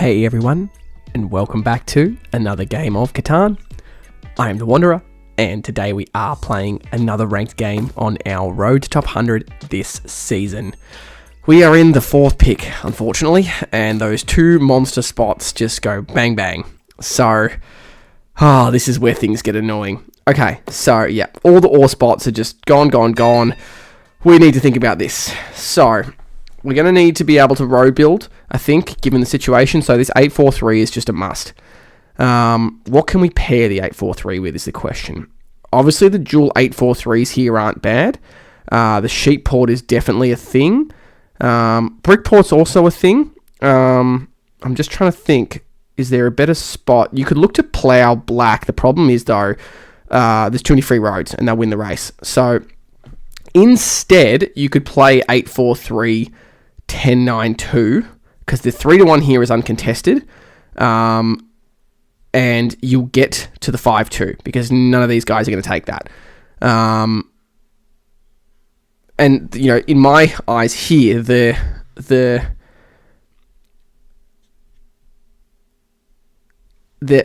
Hey everyone, and welcome back to another game of Catan. I am the Wanderer, and today we are playing another ranked game on our road to top 100 this season. We are in the fourth pick, unfortunately, and those two monster spots just go bang bang. So, this is where things get annoying. Okay, so yeah, all the ore spots are just gone. We need to think about this. So, we're going to need to be able to road build, I think, given the situation. So this 843 is just a must. What can we pair the 843 with is the question. Obviously, the dual 843s here aren't bad. The sheep port is definitely a thing. Brick port's also a thing. I'm just trying to think, is there a better spot? You could look to plow black. The problem is, though, there's too many free roads, and they'll win the race. So instead, you could play 843 10-9-2, because the 3-1 here is uncontested, and you'll get to the 5-2 because none of these guys are going to take that. And you know, in my eyes here, the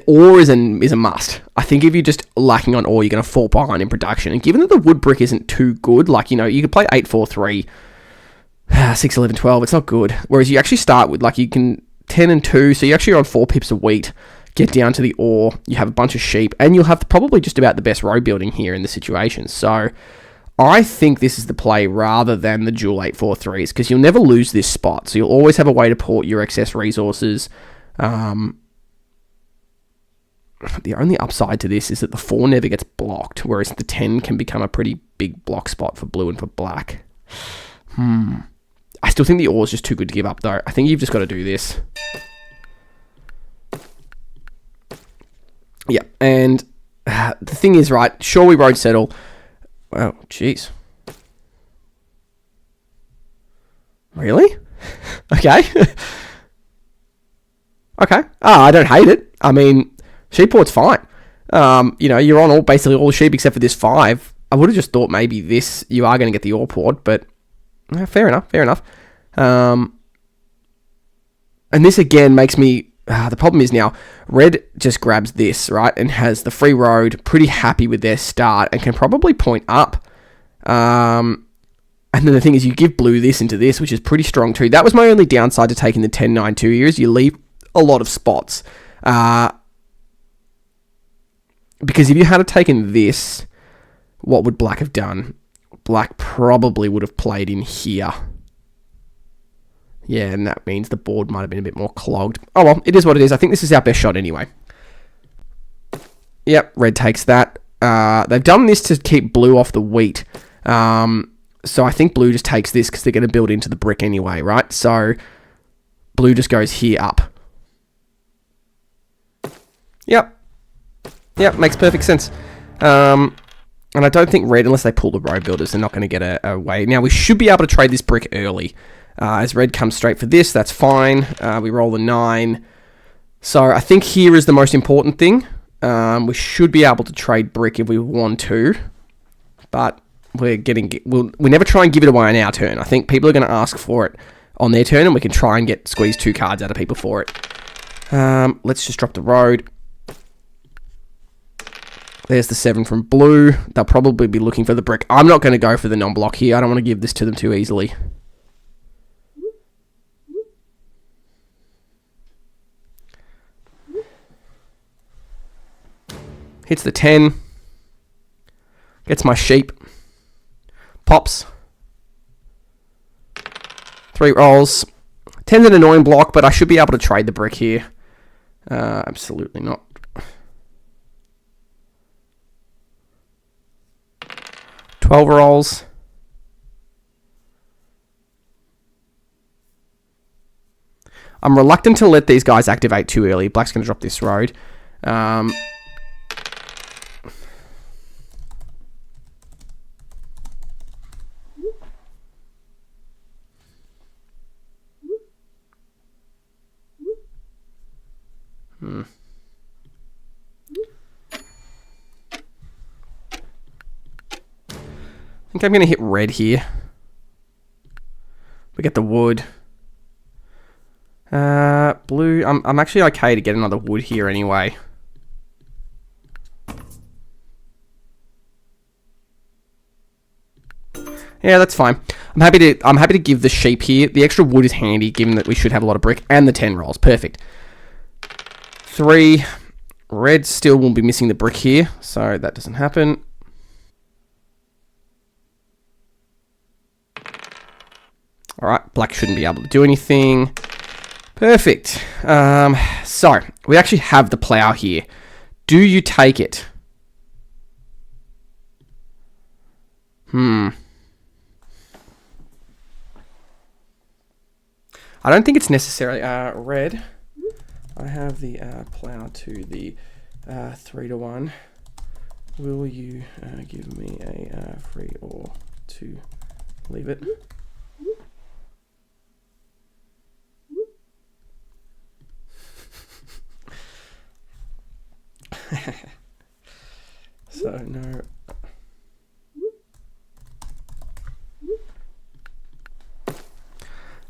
ore is a must. I think if you're just lacking on ore, you're going to fall behind in production. And given that the wood brick isn't too good, like, you know, you could play 8-4-3, 6-11-12, it's not good. Whereas you actually start with, like, you can 10-2, so you're actually on 4 pips of wheat, get down to the ore, you have a bunch of sheep, and you'll have probably just about the best road building here in the situation. So I think this is the play rather than the dual 8-4-3s, because you'll never lose this spot. So you'll always have a way to port your excess resources. The only upside to this is that the 4 never gets blocked, whereas the 10 can become a pretty big block spot for blue and for black. I still think the ore is just too good to give up, though. I think you've just got to do this. Yeah, and the thing is, right, sure, we road settle. Oh, jeez. Really? Okay. Okay. I don't hate it. I mean, sheep port's fine. You know, you're on basically all the sheep except for this 5. I would have just thought maybe this, you are going to get the ore port, but fair enough. And this again makes me, the problem is now, red just grabs this, right, and has the free road, pretty happy with their start, and can probably point up. And then the thing is, you give blue this into this, which is pretty strong too. That was my only downside to taking the 10-9-2 here, is you leave a lot of spots. Because if you had taken this, what would black have done? Black probably would have played in here. Yeah, and that means the board might have been a bit more clogged. Oh well, it is what it is. I think this is our best shot anyway. Yep, red takes that. They've done this to keep blue off the wheat. So I think blue just takes this because they're going to build into the brick anyway, right? So blue just goes here up. Yep, makes perfect sense. And I don't think red, unless they pull the road builders, they're not going to get a way. Now, we should be able to trade this brick early. As red comes straight for this, that's fine. We roll a 9. So I think here is the most important thing. We should be able to trade brick if we want to. But we never try and give it away on our turn. I think people are going to ask for it on their turn, and we can try and squeeze 2 cards out of people for it. Let's just drop the road. There's the 7 from blue. They'll probably be looking for the brick. I'm not going to go for the non-block here. I don't want to give this to them too easily. Hits the 10. Gets my sheep. Pops. 3 rolls. 10's an annoying block, but I should be able to trade the brick here. Absolutely not. 12 rolls. I'm reluctant to let these guys activate too early. Black's going to drop this road. I think I'm going to hit red here. We get the wood. Blue, I'm actually okay to get another wood here anyway. Yeah, that's fine. I'm happy to give the sheep here. The extra wood is handy, given that we should have a lot of brick, and the 10 rolls. Perfect. 3. Red still will be missing the brick here, so that doesn't happen. Alright, black shouldn't be able to do anything. Perfect. So, we actually have the plough here. Do you take it? I don't think it's necessarily red. I have the plough to the 3-to-1. Will you give me a 3 or 2? Leave it. So no.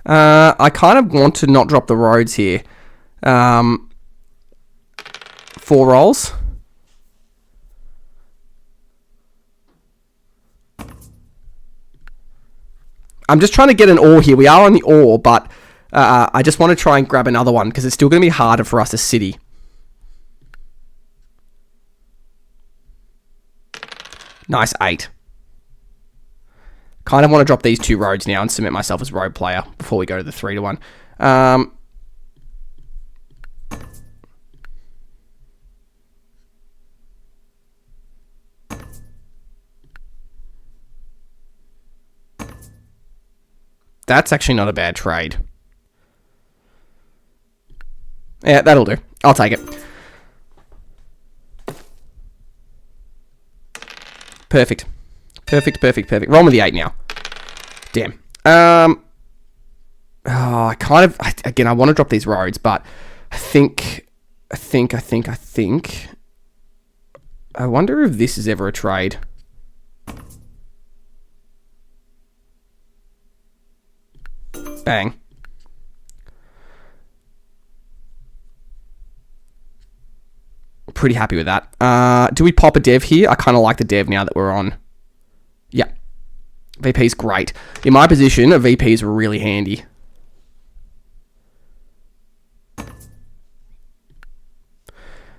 I kind of want to not drop the roads here. 4 rolls. I'm just trying to get an ore here. We are on the ore, but I just want to try and grab another one because it's still going to be harder for us as city. Nice, 8. Kind of want to drop these 2 roads now and submit myself as road player before we go to the 3-to-1. That's actually not a bad trade. Yeah, that'll do. I'll take it. Perfect. Perfect. Roll with the 8 now. Damn. I want to drop these roads, but I think. I wonder if this is ever a trade. Bang. Pretty happy with that. Do we pop a dev here? I kind of like the dev now that we're on. Yeah. VP's great. In my position, a VP is really handy.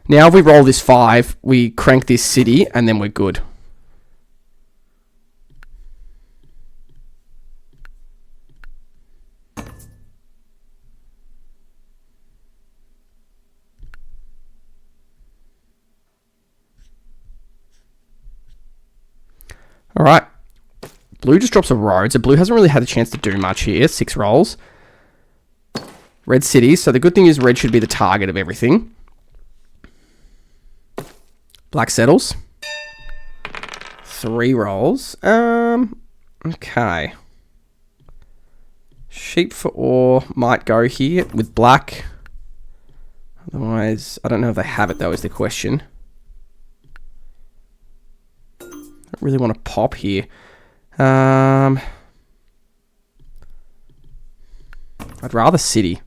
Now if we roll this 5, we crank this city, and then we're good. All right. Blue just drops a road, so blue hasn't really had a chance to do much here. 6 rolls. Red city, so the good thing is red should be the target of everything. Black settles. 3 rolls. Okay. Sheep for ore might go here with black. Otherwise, I don't know if they have it though, is the question. I don't really want to pop here. I'd rather city.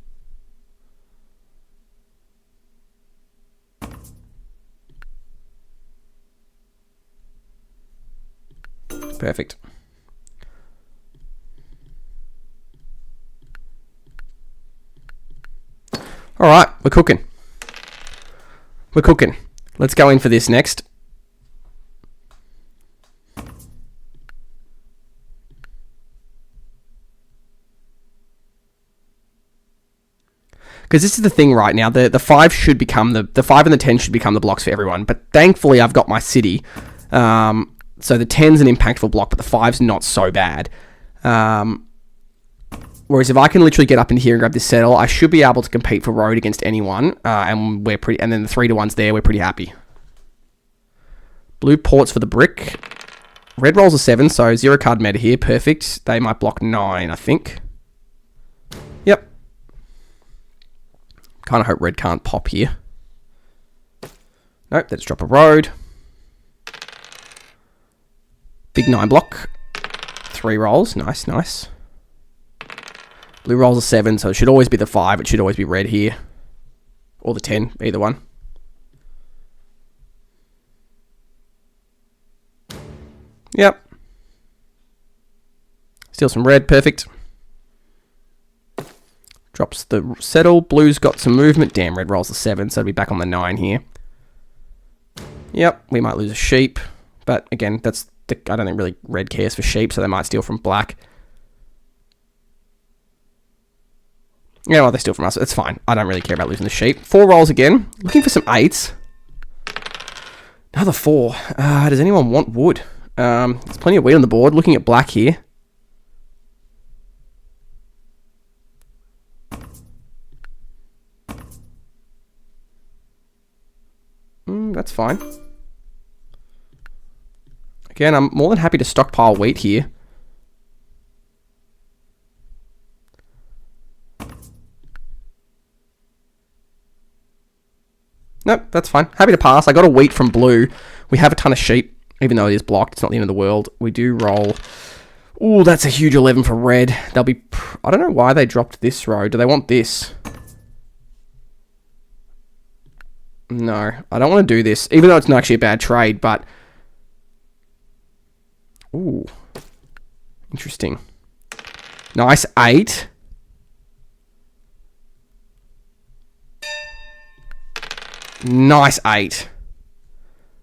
Perfect. All right, we're cooking. Let's go in for this next. Because this is the thing right now, the 5 should become the 5 and the 10 should become the blocks for everyone. But thankfully, I've got my city. So the 10's an impactful block, but the 5's not so bad. Whereas if I can literally get up in here and grab this settle, I should be able to compete for road against anyone. And then the 3-to-1's there, we're pretty happy. Blue ports for the brick. Red rolls a 7, so 0 card meta here. Perfect. They might block 9, I think. Yep. Kind of hope red can't pop here. Nope, let's drop a road. Big 9 block. 3 rolls. Nice. Blue rolls a 7, so it should always be the 5. It should always be red here. Or the 10, either one. Yep. Steal some red, perfect. Drops the settle. Blue's got some movement. Damn, red rolls the 7, so it'll be back on the 9 here. Yep, we might lose a sheep. But again, I don't think really red cares for sheep, so they might steal from black. Yeah, well, they steal from us. It's fine. I don't really care about losing the sheep. 4 rolls again. Looking for some 8s. Another 4. Does anyone want wood? There's plenty of wheat on the board. Looking at black here. That's fine. Again, I'm more than happy to stockpile wheat here. Nope, that's fine. Happy to pass. I got a wheat from blue. We have a ton of sheep, even though it is blocked. It's not the end of the world. We do roll. Ooh, that's a huge 11 for red. They'll be... I don't know why they dropped this row. Do they want this? No, I don't want to do this, even though it's not actually a bad trade, but... Ooh. Interesting. Nice 8. Nice 8.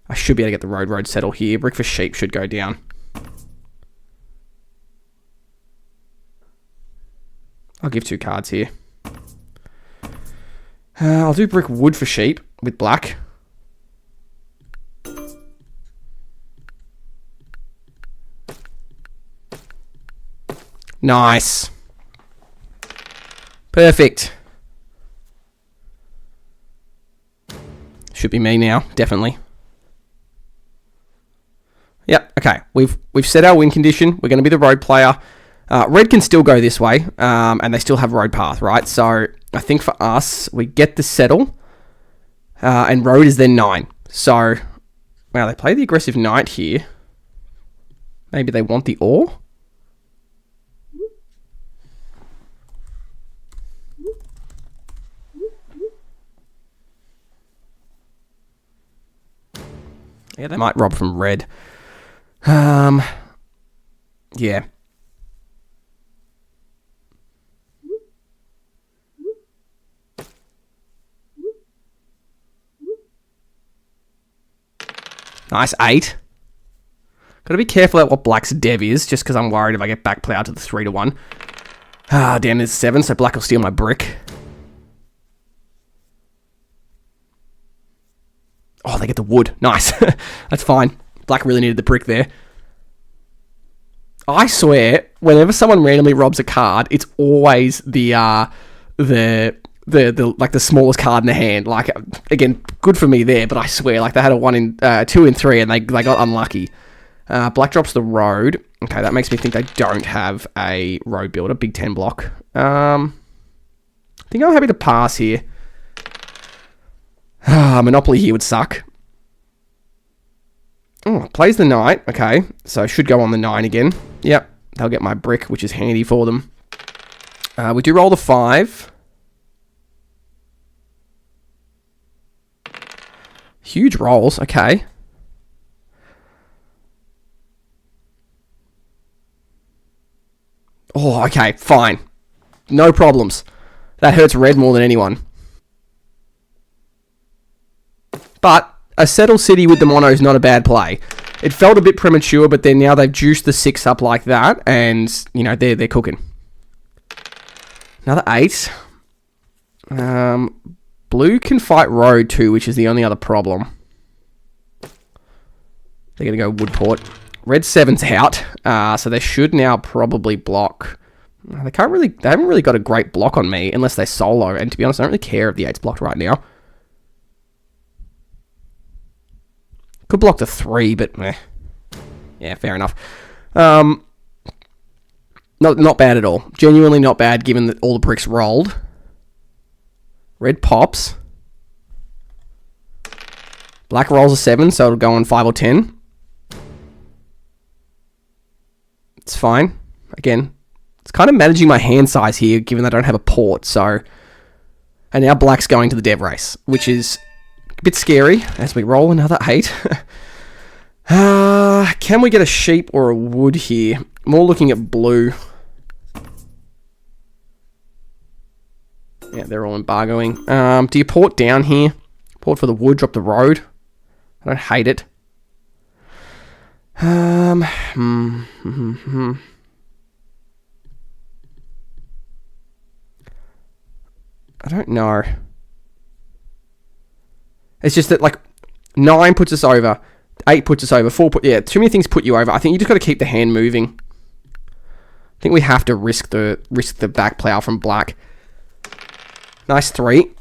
I should be able to get the road settle here. Brick for sheep should go down. I'll give 2 cards here. I'll do brick wood for sheep with black. Nice. Perfect. Should be me now, definitely. Yep, okay. We've set our win condition. We're going to be the road player. Red can still go this way, and they still have road path, right? So I think for us, we get the settle, and road is then 9. So, wow, they play the aggressive knight here. Maybe they want the ore? Yeah, they might rob from red. Yeah. Nice 8. Gotta be careful at what black's dev is, just because I'm worried if I get back plowed to the 3-1. Ah, damn, there's 7, so black will steal my brick. Oh, they get the wood. Nice. That's fine. Black really needed the brick there. I swear, whenever someone randomly robs a card, it's always the smallest card in the hand. Like, again, good for me there, but I swear, like, they had a 2 in 3, and they got unlucky. Black drops the road. Okay, that makes me think they don't have a road builder. Big 10 block. I think I'm happy to pass here. Monopoly here would suck. Oh, plays the knight. Okay, so I should go on the 9 again. Yep, they'll get my brick, which is handy for them. We do roll the 5. Huge rolls. Okay. Oh, okay, fine. No problems. That hurts red more than anyone. But a settled city with the mono is not a bad play. It felt a bit premature, but then now they've juiced the 6 up like that, and, you know, they're cooking. Another 8. Blue can fight road too, which is the only other problem. They're going to go Woodport. Red 7's out, so they should now probably block. They haven't really got a great block on me, unless they solo, and to be honest, I don't really care if the 8's blocked right now. Could block the 3, but meh. Yeah, fair enough. Not bad at all. Genuinely not bad, given that all the bricks rolled. Red pops. Black rolls a 7, so it'll go on 5 or 10. It's fine. Again, It's kind of managing my hand size here, given that I don't have a port, so... And now black's going to the dev race, which is a bit scary as we roll another 8. Can we get a sheep or a wood here? More looking at blue. Yeah, they're all embargoing. Do you port down here? Port for the wood, drop the road. I don't hate it. I don't know. It's just that, like, 9 puts us over, 8 puts us over, 4 yeah, too many things put you over. I think you just got to keep the hand moving. I think we have to risk the back plow from black. Nice 3.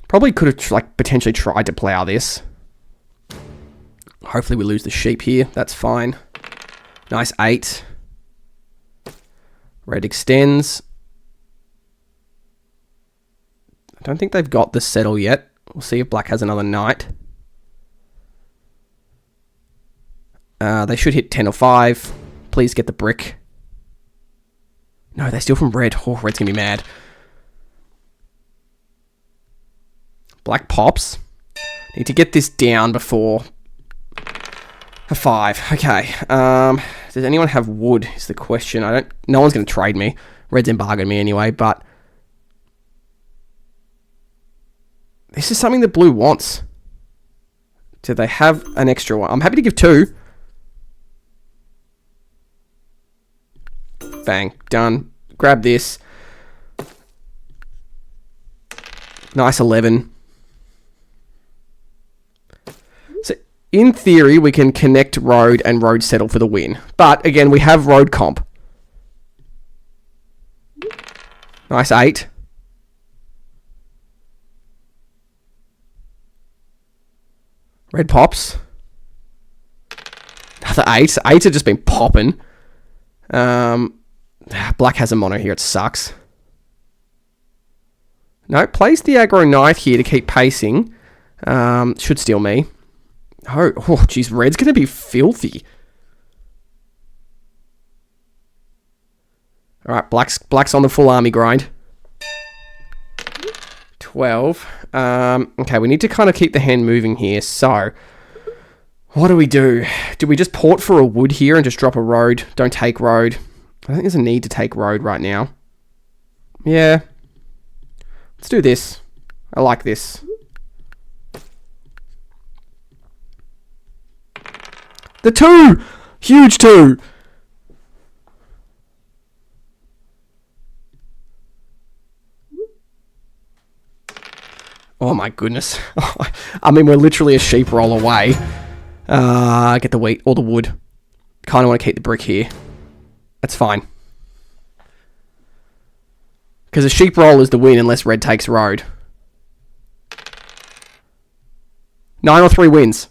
Probably could have, like, potentially tried to plow this. Hopefully we lose the sheep here. That's fine. Nice 8. Red extends. I don't think they've got the settle yet. We'll see if black has another knight. They should hit 10 or 5. Please get the brick. No, they steal from red. Oh, red's going to be mad. Black pops. Need to get this down before a 5. Okay. Does anyone have wood is the question. No one's going to trade me. Red's embargoed me anyway, but this is something that blue wants. Do they have an extra one? I'm happy to give 2. Bang. Done. Grab this. Nice 11. So, in theory, we can connect road and road settle for the win. But, again, we have road comp. Nice 8. Red pops. Another 8. 8s have just been popping. Black has a mono here. It sucks. No, plays the aggro knight here to keep pacing. Should steal me. Oh, jeez. Red's going to be filthy. All right, black's on the full army grind. 12. Okay, we need to kind of keep the hand moving here. So, what do we do? Do we just port for a wood here and just drop a road? Don't take road. I think there's a need to take road right now. Yeah. Let's do this. I like this. The 2! Huge 2! Oh my goodness. I mean, we're literally a sheep roll away. Get the wheat or the wood. Kind of want to keep the brick here. That's fine. Because a sheep roll is the win unless red takes road. 9 or 3 wins.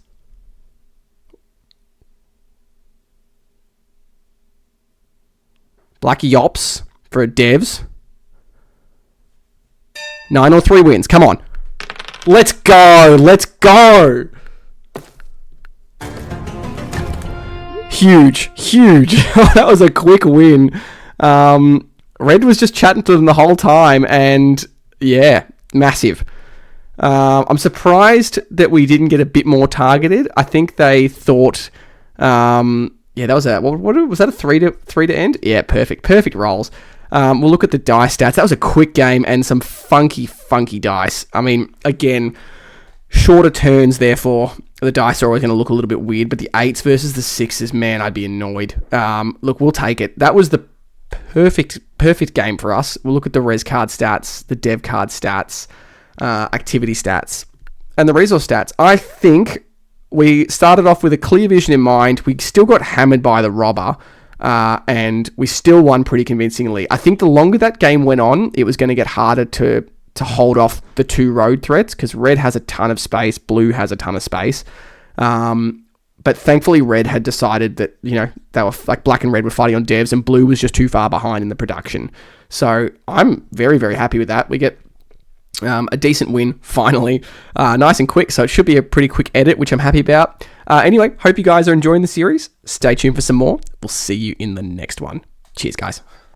Black yops for devs. 9 or 3 wins. Come on. Let's go. Let's go. Huge. Huge. That was a quick win. Red was just chatting to them the whole time. And yeah, massive. I'm surprised that we didn't get a bit more targeted. I think they thought... yeah, that was a... What was that a 3 to end? Yeah, perfect rolls. We'll look at the dice stats. That was a quick game and some funky dice. I mean, again, shorter turns, therefore, the dice are always going to look a little bit weird, but the 8s versus the 6s, man, I'd be annoyed. Look, we'll take it. That was the perfect game for us. We'll look at the res card stats, the dev card stats, activity stats, and the resource stats. I think we started off with a clear vision in mind. We still got hammered by the robber. And we still won pretty convincingly. I think the longer that game went on, it was going to get harder to hold off the 2 road threats, because red has a ton of space, blue has a ton of space. But thankfully, red had decided that, you know, they were like black and red were fighting on devs, and blue was just too far behind in the production. So I'm very, very happy with that. We get A decent win, finally. Nice and quick, so it should be a pretty quick edit, which I'm happy about. Anyway, hope you guys are enjoying the series. Stay tuned for some more. We'll see you in the next one. Cheers, guys.